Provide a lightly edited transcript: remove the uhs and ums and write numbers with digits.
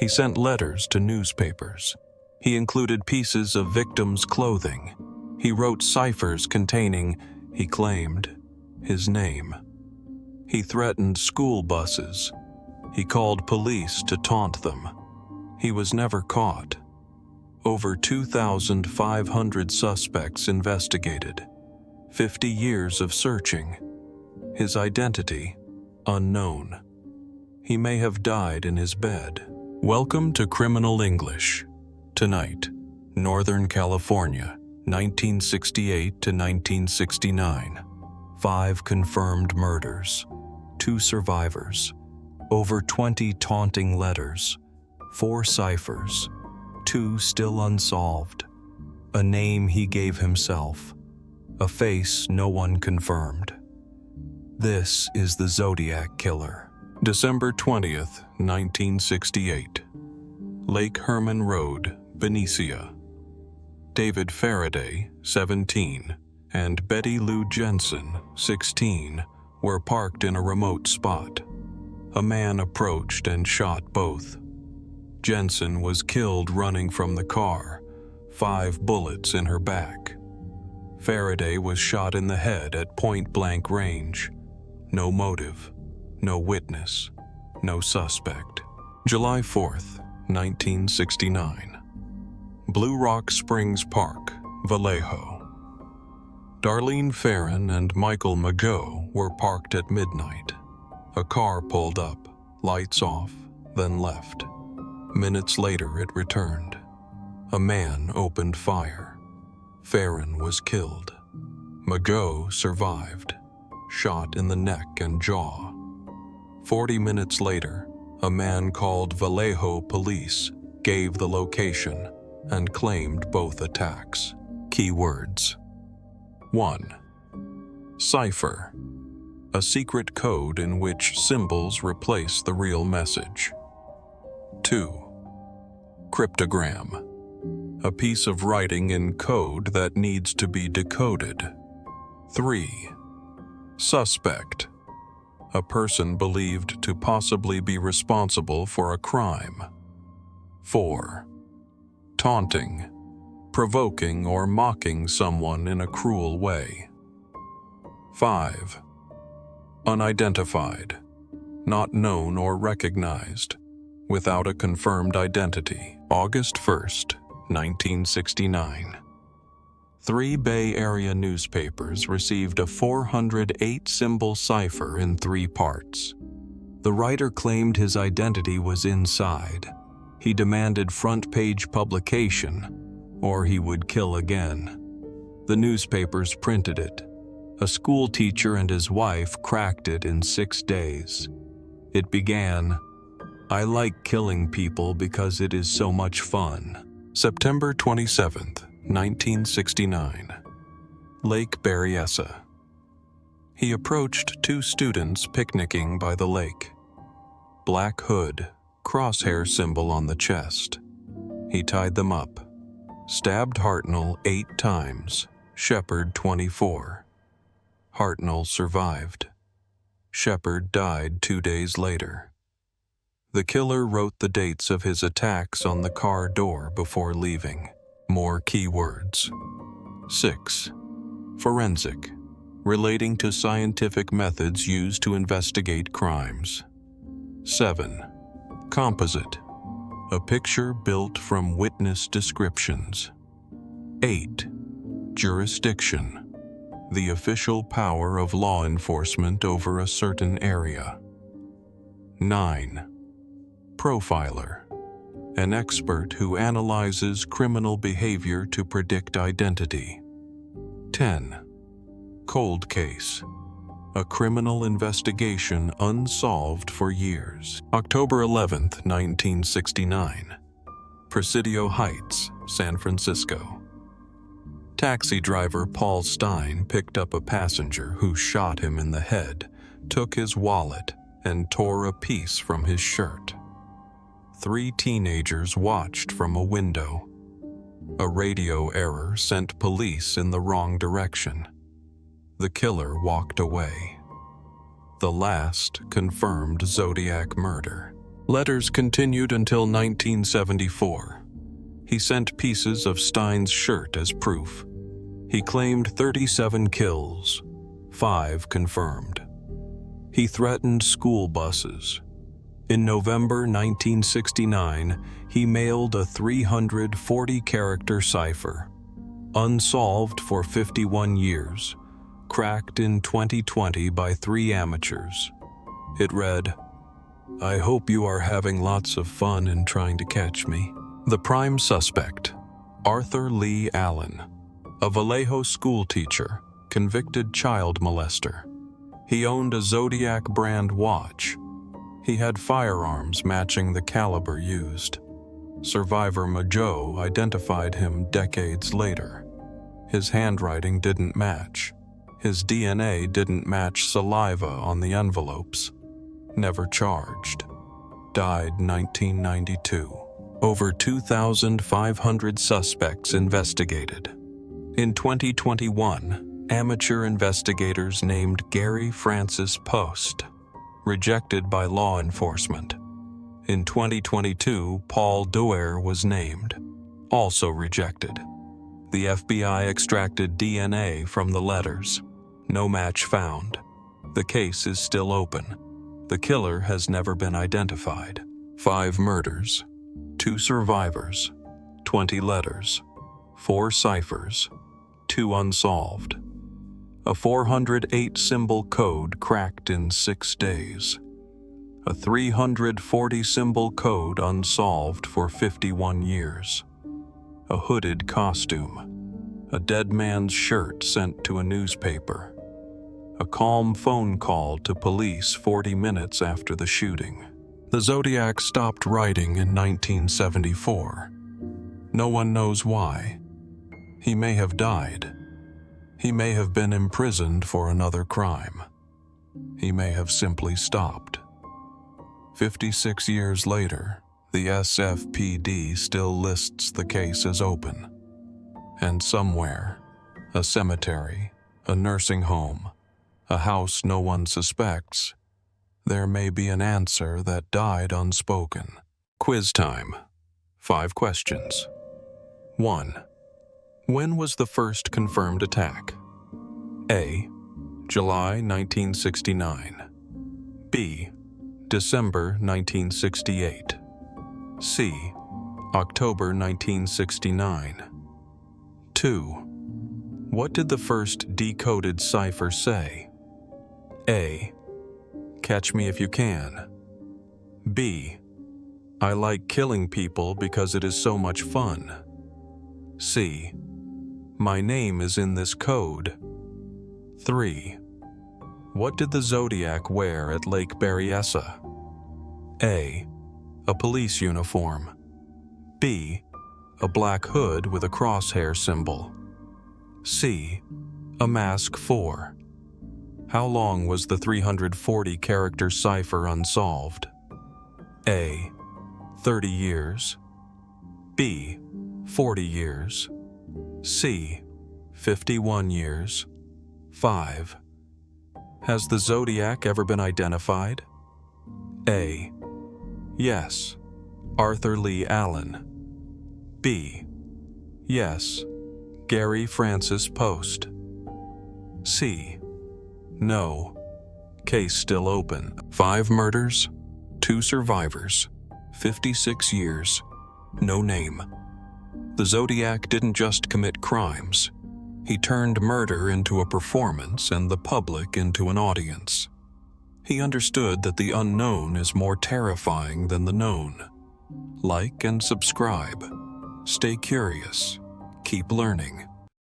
He sent letters to newspapers. He included pieces of victims' clothing. He wrote ciphers containing, he claimed, his name. He threatened school buses. He called police to taunt them. He was never caught. Over 2,500 suspects investigated. 50 years of searching. His identity, unknown. He may have died in his bed. Welcome to Criminal English. Tonight, Northern California, 1968 to 1969. 5 confirmed murders. 2 survivors. Over 20 taunting letters. 4 ciphers. 2 still unsolved. A name he gave himself. A face no one confirmed. This is the Zodiac Killer. December 20th, 1968. Lake Herman Road, Berryessa. David Faraday, 17, and Betty Lou Jensen, 16, were parked in a remote spot. A man approached and shot both. Jensen was killed running from the car, 5 bullets in her back. Faraday was shot in the head at point-blank range. No motive, no witness, no suspect. July 4th, 1969. Blue Rock Springs Park, Vallejo. Darlene Farron and Michael Mageau were parked at midnight. A car pulled up, lights off, then left. Minutes later, it returned. A man opened fire. Farron was killed. Mageau survived, shot in the neck and jaw. 40 minutes later, a man called Vallejo Police gave the location and claimed both attacks. Keywords. 1. Cipher. A secret code in which symbols replace the real message. 2. Cryptogram. A piece of writing in code that needs to be decoded. 3. Suspect. A person believed to possibly be responsible for a crime. 4. Taunting. Provoking or mocking someone in a cruel way. 5. Unidentified. Not known or recognized. Without a confirmed identity. August 1st, 1969. 3 Bay Area newspapers received a 408-symbol cipher in 3 parts. The writer claimed his identity was inside. He demanded front-page publication, or he would kill again. The newspapers printed it. A school teacher and his wife cracked it in 6 days. It began, "I like killing people because it is so much fun." September 27th, 1969. Lake Berryessa. He approached 2 students picnicking by the lake. Black hood, crosshair symbol on the chest. He tied them up. Stabbed Hartnell 8 times, Shepard 24. Hartnell survived. Shepard died 2 days later. The killer wrote the dates of his attacks on the car door before leaving. More keywords. 6. Forensic. Relating to scientific methods used to investigate crimes. 7. Composite. A picture built from witness descriptions. 8. Jurisdiction. The official power of law enforcement over a certain area. 9. Profiler. An expert who analyzes criminal behavior to predict identity. 10. Cold case. A criminal investigation unsolved for years. October 11th, 1969. Presidio Heights, San Francisco. Taxi driver Paul Stein picked up a passenger who shot him in the head, took his wallet, and tore a piece from his shirt. 3 teenagers watched from a window. A radio error sent police in the wrong direction. The killer walked away. The last confirmed Zodiac murder. Letters continued until 1974. He sent pieces of Stein's shirt as proof. He claimed 37 kills, 5 confirmed. He threatened school buses. In November 1969, he mailed a 340-character cipher, unsolved for 51 years, cracked in 2020 by 3 amateurs. It read, "I hope you are having lots of fun in trying to catch me." The prime suspect, Arthur Lee Allen, a Vallejo schoolteacher, convicted child molester. He owned a Zodiac brand watch. He had firearms matching the caliber used. Survivor Majo identified him decades later. His handwriting didn't match. His DNA didn't match saliva on the envelopes. Never charged. Died 1992. Over 2,500 suspects investigated. In 2021, amateur investigators named Gary Francis Post, rejected by law enforcement. In 2022, Paul Doerr was named, also rejected. The FBI extracted DNA from the letters. No match found. The case is still open. The killer has never been identified. 5 murders, 2 survivors, 20 letters, 4 ciphers, 2 unsolved. A 408-symbol code cracked in 6 days. A 340-symbol code unsolved for 51 years. A hooded costume. A dead man's shirt sent to a newspaper. A calm phone call to police 40 minutes after the shooting. The Zodiac stopped writing in 1974. No one knows why. He may have died. He may have been imprisoned for another crime. He may have simply stopped. 56 years later, the SFPD still lists the case as open. And somewhere, a cemetery, a nursing home, a house no one suspects, there may be an answer that died unspoken. Quiz time. 5 questions. 1. When was the first confirmed attack? A. July 1969. B. December 1968. C. October 1969. 2. What did the first decoded cipher say? A. Catch me if you can. B. I like killing people because it is so much fun. C. My name is in this code. 3. What did the Zodiac wear at Lake Berryessa? A. A police uniform. B. A black hood with a crosshair symbol. C. A mask 4. How long was the 340-character cipher unsolved? A. 30 years. B. 40 years. C. 51 years. 5. Has the Zodiac ever been identified? A. Yes. Arthur Lee Allen. B. Yes. Gary Francis Post. C. No. Case still open. 5 murders, 2 survivors, 56 years, no name. The Zodiac didn't just commit crimes. He turned murder into a performance and the public into an audience. He understood that the unknown is more terrifying than the known. Like and subscribe. Stay curious. Keep learning.